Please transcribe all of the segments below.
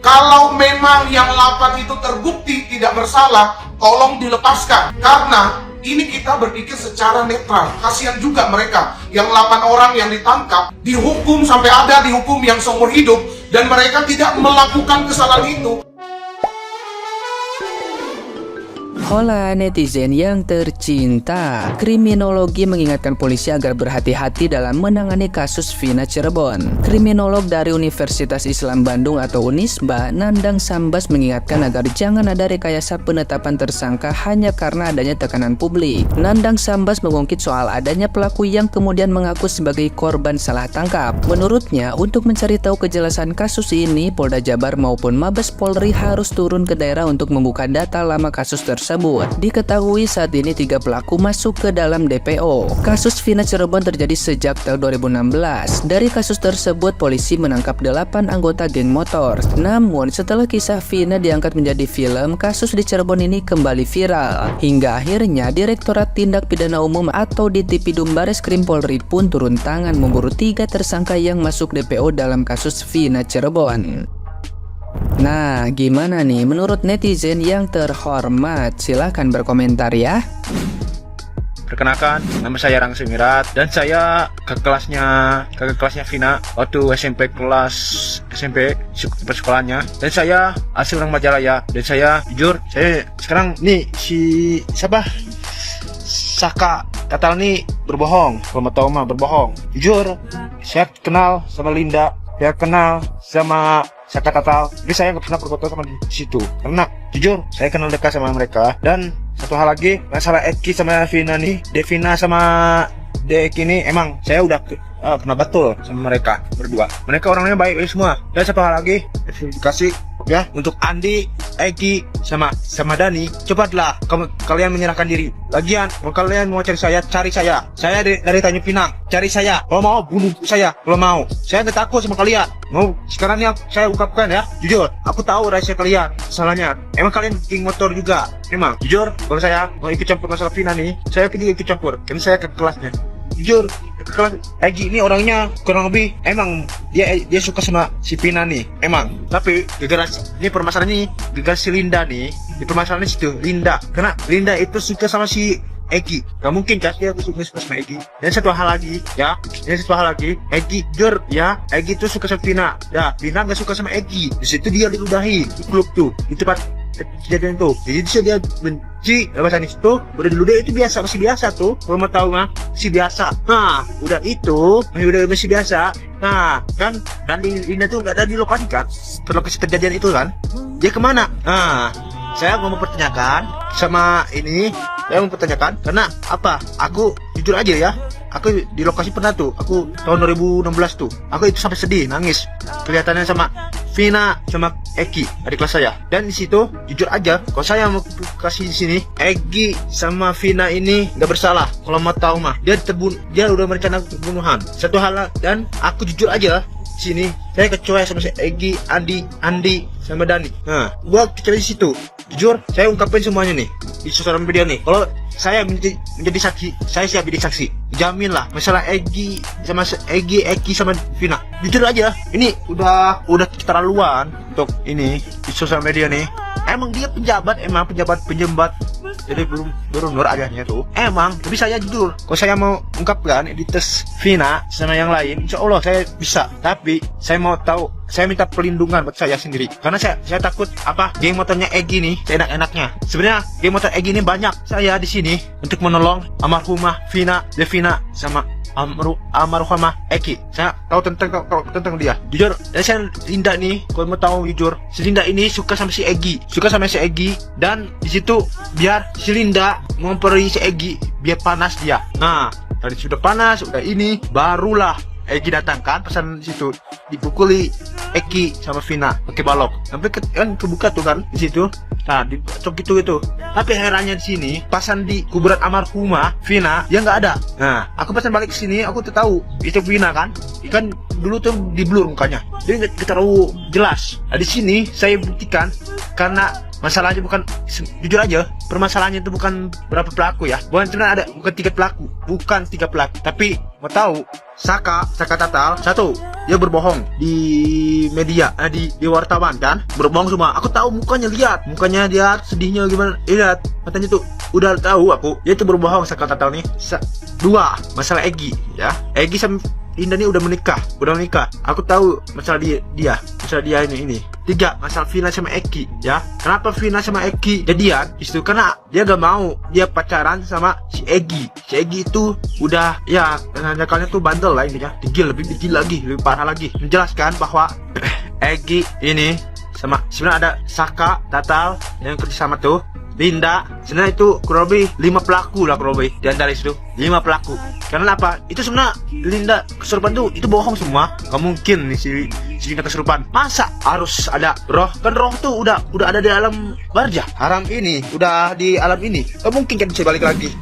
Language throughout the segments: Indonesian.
Kalau memang yang 8 itu terbukti tidak bersalah, tolong dilepaskan. Karena ini kita berpikir secara netral. Kasihan juga mereka yang 8 orang yang ditangkap, dihukum sampai ada dihukum yang seumur hidup, dan mereka tidak melakukan kesalahan itu. Hola netizen yang tercinta, kriminologi mengingatkan polisi agar berhati-hati dalam menangani kasus Vina Cirebon. Kriminolog dari Universitas Islam Bandung atau Unisba, Nandang Sambas mengingatkan agar jangan ada rekayasa penetapan tersangka hanya karena adanya tekanan publik. Nandang Sambas mengungkit soal adanya pelaku yang kemudian mengaku sebagai korban salah tangkap. Menurutnya, untuk mencari tahu kejelasan kasus ini, Polda Jabar maupun Mabes Polri harus turun ke daerah untuk membuka data lama kasus tersebut. Diketahui saat ini 3 pelaku masuk ke dalam DPO. Kasus Vina Cirebon terjadi sejak tahun 2016. Dari kasus tersebut, polisi menangkap 8 anggota geng motor. Namun, setelah kisah Vina diangkat menjadi film, kasus di Cirebon ini kembali viral. Hingga akhirnya, Direktorat Tindak Pidana Umum atau Ditipidum Bareskrim Polri pun turun tangan memburu 3 tersangka yang masuk DPO dalam kasus Vina Cirebon. Nah, gimana nih menurut netizen yang terhormat? Silahkan berkomentar ya. Perkenalkan, nama saya Rangsi Mirat dan saya kakak kelasnya Vina waktu SMP sekolahnya, dan saya asli orang Majalaya. Dan saya jujur, saya sekarang nih si siapa Saka Tatal nih berbohong. Kalau mau tahu mah berbohong. Jujur, saya kenal sama Linda, saya kenal sama Saka Tatal, jadi saya nggak pernah berfoto sama di situ karena jujur saya kenal dekat sama mereka. Dan satu hal lagi, masalah Eki sama Vina nih, Devina sama Deki ini emang saya udah kenal betul sama mereka berdua. Mereka orangnya baik semua. Dan satu hal lagi, dikasih ya untuk Andi, Eki sama Dani, cepatlah kalian menyerahkan diri. Lagian kalau kalian mau cari saya, cari saya. Saya dari Tanjung Pinang, cari saya. Kalau mau bunuh saya, kalau mau. Saya nggak takut sama kalian. Mau sekarang yang saya ungkapkan ya, jujur, aku tahu rahasia kalian. Salahnya, emang kalian geng motor juga. Emang jujur, kalau saya mau ikut campur masalah Vina nih, saya juga ikut campur. Karena saya ke kelasnya. Jujur, kelas Egi ini orangnya kurang lebih emang dia suka sama si Vina nih, emang. Tapi gara-gara ini permasalahannya gara-gara si Linda nih, di permasalahannya situ Linda, karena Linda itu suka sama si Egi. Gak mungkin kan dia suka sama Egi. Dan satu hal lagi ya, Egi jujur ya, Egi itu suka sama Vina. Ya, Vina gak suka sama Egi. Di situ dia diludahi di klub tuh, di tempat kejadian tuh. Jadi dia benci bahasa itu, udah diludahi itu biasa, masih biasa tuh. Kalau mau tahu mah masih biasa. Nah, udah itu, masih biasa. Nah, kan dan Linda tuh nggak ada di lokasi kan, lokasi kejadian itu kan. Dia kemana? Nah, saya mau mempertanyakan sama ini, karena apa? Aku jujur aja ya, aku di lokasi pernah tuh, aku tahun 2016 tuh, aku itu sampai sedih, nangis, kelihatannya sama Vina sama Eki, adik kelas saya. Dan di situ jujur aja, kalau saya mau kasih di sini, Eki sama Vina ini nggak bersalah. Kalau mau tahu mah, dia udah merencana pembunuhan. Satu hal, dan aku jujur aja sini, saya kecoa sama si Egi, Andi sama Dani. Nah, gua kecoa di situ. Jujur, saya ungkapin semuanya nih di sosial media nih. Kalau saya menjadi saksi, saya siap jadi saksi. Jamin lah masalah Egi sama Vina. Jujur aja, ini udah keterlaluan untuk ini di sosial media nih. Emang dia penjabat jadi belum nur adanya tuh. Emang, tapi saya jujur, kalau saya mau ungkapkan di tes Vina sama yang lain, insya Allah saya bisa. Tapi saya mau tahu, saya minta perlindungan buat saya sendiri, karena saya takut geng motornya Egi nih, seenak-enaknya. Sebenarnya geng motor Egi ini banyak. Saya di sini untuk menolong almarhumah Vina, Devina sama almarhumah Eki. Saya tahu tentang dia. Jujur, dan saya Linda nih, kalau mau tahu jujur, si Linda ini suka sama si Egi, dan di situ biar si Linda memperi si Egi biar panas dia. Nah, tadi sudah panas, udah ini, barulah Egi datang kan, pesan di situ, dipukuli Eki sama Vina pakai balok, sampai kan kebuka tuh kan di situ. Nah, dicok gitu. Tapi herannya di sini, pasan di kuburan almarhumah Vina, dia nggak ada. Nah, aku pesan balik ke sini, aku tuh tahu itu Vina kan, ikan dulu tuh di blur mukanya, jadi nggak terlalu jelas. Nah, di sini saya buktikan, karena masalahnya bukan, jujur aja, permasalahannya itu bukan berapa pelaku ya, bukan tiga pelaku, tapi mau tahu, Saka Tatal satu, dia berbohong di media, di wartawan kan, berbohong semua. Aku tahu mukanya dia sedihnya gimana, lihat matanya tuh, udah tahu aku, dia tuh berbohong Saka Tatal nih. Dua, masalah Egy ya, Egy sama Linda ini udah menikah. Aku tahu masalah dia ini. Tiga, masalah Vina sama Eki ya. Kenapa Vina sama Eki jadian? Itu karena dia gak mau dia pacaran sama si Egy. Si Egy itu udah ya nakalnya tuh bandel lah intinya. Lebih parah lagi. Menjelaskan bahwa Egy ini sama sebenarnya ada Saka Tatal yang kerja sama tuh Linda, sebenarnya itu kurang lebih 5 pelaku lah kurang lebih. Di antara itu 5 pelaku. Karena apa? Itu sebenarnya Linda kesurupan tuh itu bohong semua. Gak mungkin nih si Linda kesurupan. Masa harus ada roh? Kan roh tuh udah ada di alam barjah. Haram ini udah di alam ini. Gak mungkin kan bisa balik lagi.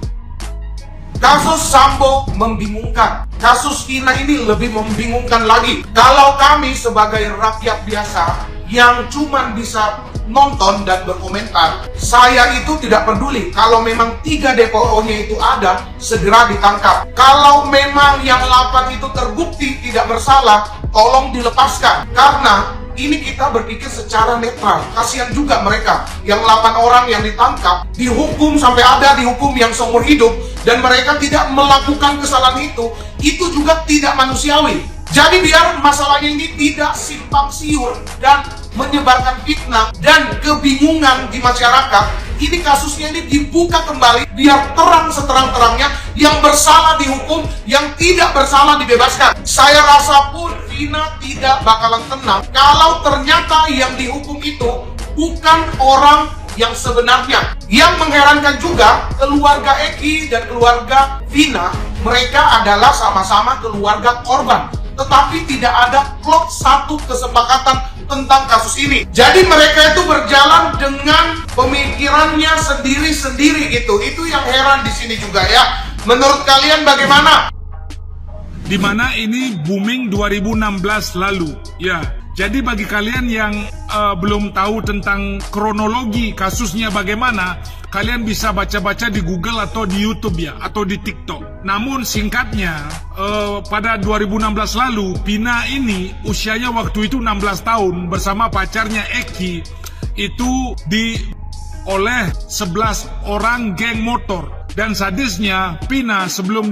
Kasus Sambo membingungkan. Kasus Vina ini lebih membingungkan lagi. Kalau kami sebagai rakyat biasa yang cuman bisa nonton dan berkomentar, saya itu tidak peduli. Kalau memang 3 DPO-nya itu ada, segera ditangkap. Kalau memang yang 8 itu terbukti tidak bersalah, tolong dilepaskan. Karena ini kita berpikir secara netral. Kasihan juga mereka yang 8 orang yang ditangkap, dihukum sampai ada dihukum yang seumur hidup, dan mereka tidak melakukan kesalahan itu juga tidak manusiawi. Jadi biar masalahnya ini tidak simpang siur dan menyebarkan fitnah dan kebingungan di masyarakat, ini kasusnya ini dibuka kembali biar terang seterang-terangnya, yang bersalah dihukum, yang tidak bersalah dibebaskan. Saya rasa pun Vina tidak bakalan tenang kalau ternyata yang dihukum itu bukan orang yang sebenarnya. Yang mengherankan juga, keluarga Egy dan keluarga Vina, mereka adalah sama-sama keluarga korban, tetapi tidak ada klop satu kesepakatan tentang kasus ini. Jadi mereka itu berjalan dengan pemikirannya sendiri-sendiri gitu. Itu yang heran di sini juga ya. Menurut kalian bagaimana? Dimana ini booming 2016 lalu ya. Jadi bagi kalian yang belum tahu tentang kronologi kasusnya bagaimana, kalian bisa baca-baca di Google atau di YouTube ya, atau di TikTok. Namun singkatnya, pada 2016 lalu, Vina ini usianya waktu itu 16 tahun bersama pacarnya Eki, itu oleh 11 orang geng motor. Dan sadisnya, Vina sebelum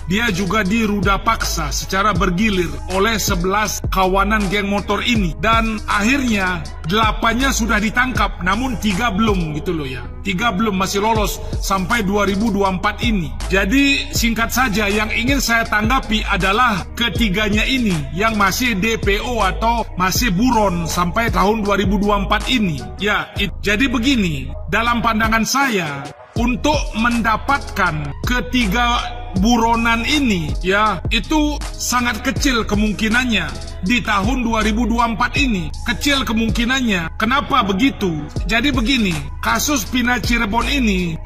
dia juga diruda paksa secara bergilir oleh 11 kawanan geng motor ini. Dan akhirnya 8-nya sudah ditangkap, namun 3 belum gitu loh ya. 3 belum, masih lolos sampai 2024 ini. Jadi singkat saja, yang ingin saya tanggapi adalah ketiganya ini yang masih DPO atau masih buron sampai tahun 2024 ini. Ya, jadi begini, dalam pandangan saya, untuk mendapatkan ketiga buronan ini ya, itu sangat kecil kemungkinannya di tahun 2024 ini. Kecil kemungkinannya. Kenapa begitu? Jadi begini, kasus Vina Cirebon ini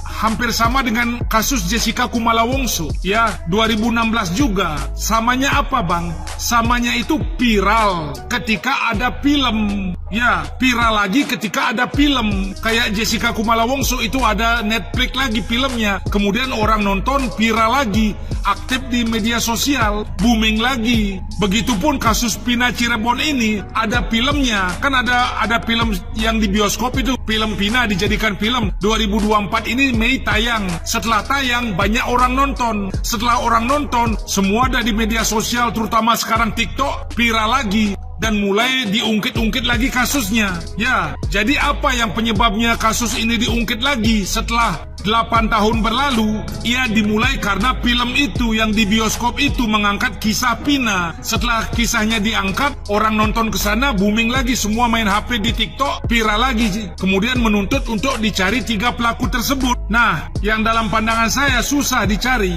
hampir sama dengan kasus Jessica Kumala Wongso ya, 2016 juga. Samanya apa bang? Samanya itu viral ketika ada film ya, viral lagi ketika ada film. Kayak Jessica Kumala Wongso itu ada Netflix lagi filmnya, kemudian orang nonton, viral lagi, aktif di media sosial, booming lagi. Begitupun kasus Vina Cirebon ini, ada filmnya, kan ada film yang di bioskop itu, film Vina dijadikan film. 2024 ini Mei tayang. Setelah tayang banyak orang nonton. Setelah orang nonton, semua ada di media sosial, terutama sekarang TikTok, viral lagi. Dan mulai diungkit-ungkit lagi kasusnya. Ya, jadi apa yang penyebabnya kasus ini diungkit lagi setelah 8 tahun berlalu? Ya, dimulai karena film itu yang di bioskop itu mengangkat kisah Vina. Setelah kisahnya diangkat, orang nonton ke sana, booming lagi, semua main HP di TikTok, viral lagi. Kemudian menuntut untuk dicari 3 pelaku tersebut. Nah, yang dalam pandangan saya susah dicari.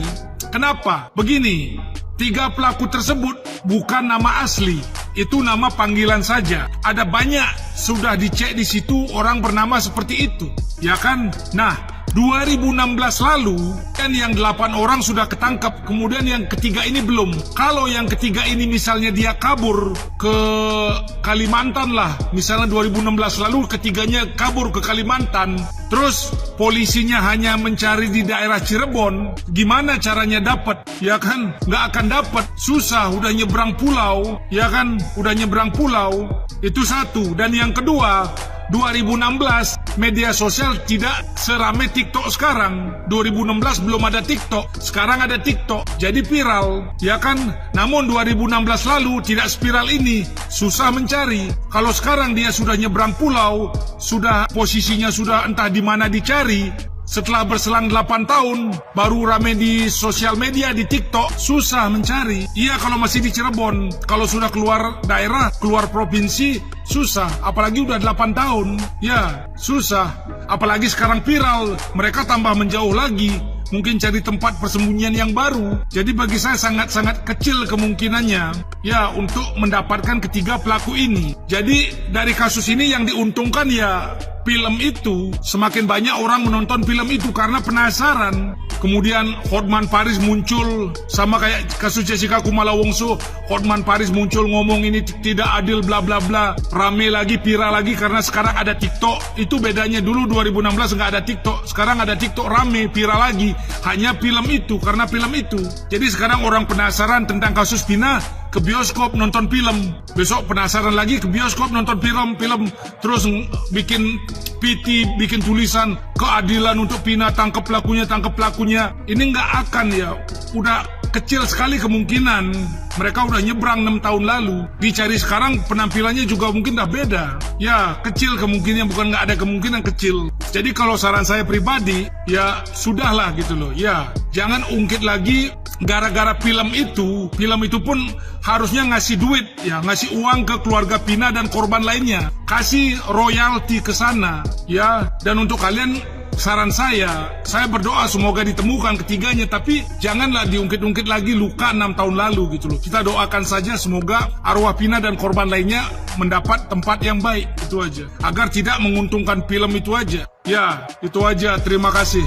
Kenapa? Begini, 3 pelaku tersebut bukan nama asli. Itu nama panggilan saja. Ada banyak sudah dicek di situ orang bernama seperti itu, ya kan? Nah, 2016 lalu kan yang 8 orang sudah ketangkap, kemudian yang ketiga ini belum. Kalau yang ketiga ini misalnya dia kabur ke Kalimantan lah, misalnya 2016 lalu ketiganya kabur ke Kalimantan, terus polisinya hanya mencari di daerah Cirebon, gimana caranya dapat? Ya kan, nggak akan dapat, susah, udah nyebrang pulau, ya kan, udah nyebrang pulau. Itu satu. Dan yang kedua, 2016 media sosial tidak serame TikTok sekarang. 2016 belum ada TikTok, sekarang ada TikTok, jadi viral, ya kan? Namun 2016 lalu tidak spiral ini, susah mencari. Kalau sekarang dia sudah nyebrang pulau, sudah posisinya sudah entah di mana dicari. Setelah berselang 8 tahun, baru rame di sosial media, di TikTok, susah mencari. Iya kalau masih di Cirebon, kalau sudah keluar daerah, keluar provinsi, susah. Apalagi udah 8 tahun, ya susah. Apalagi sekarang viral, mereka tambah menjauh lagi. Mungkin cari tempat persembunyian yang baru. Jadi bagi saya sangat-sangat kecil kemungkinannya, ya, untuk mendapatkan ketiga pelaku ini. Jadi dari kasus ini yang diuntungkan ya film itu, semakin banyak orang menonton film itu karena penasaran. Kemudian Hotman Paris muncul, sama kayak kasus Jessica Kumala Wongso, Hotman Paris muncul ngomong ini tidak adil bla bla bla, rame lagi, viral lagi karena sekarang ada TikTok. Itu bedanya, dulu 2016 nggak ada TikTok, sekarang ada TikTok, rame, viral lagi, hanya film itu, karena film itu. Jadi sekarang orang penasaran tentang kasus Vina, ke bioskop nonton film, besok penasaran lagi ke bioskop nonton film, terus bikin PT, bikin tulisan keadilan untuk Vina, tangkap pelakunya. Ini nggak akan, ya, udah kecil sekali kemungkinan. Mereka udah nyebrang 6 tahun lalu, dicari sekarang penampilannya juga mungkin udah beda. Ya kecil kemungkinan, bukan nggak ada kemungkinan, kecil. Jadi kalau saran saya pribadi, ya sudahlah gitu loh, ya jangan ungkit lagi. Gara-gara film itu pun harusnya ngasih duit, ya, ngasih uang ke keluarga Vina dan korban lainnya, kasih royalti ke sana, ya. Dan untuk kalian, saran saya berdoa semoga ditemukan ketiganya, tapi janganlah diungkit-ungkit lagi luka 6 tahun lalu gitu loh. Kita doakan saja semoga arwah Vina dan korban lainnya mendapat tempat yang baik, itu aja, agar tidak menguntungkan film itu aja. Ya, itu aja, terima kasih.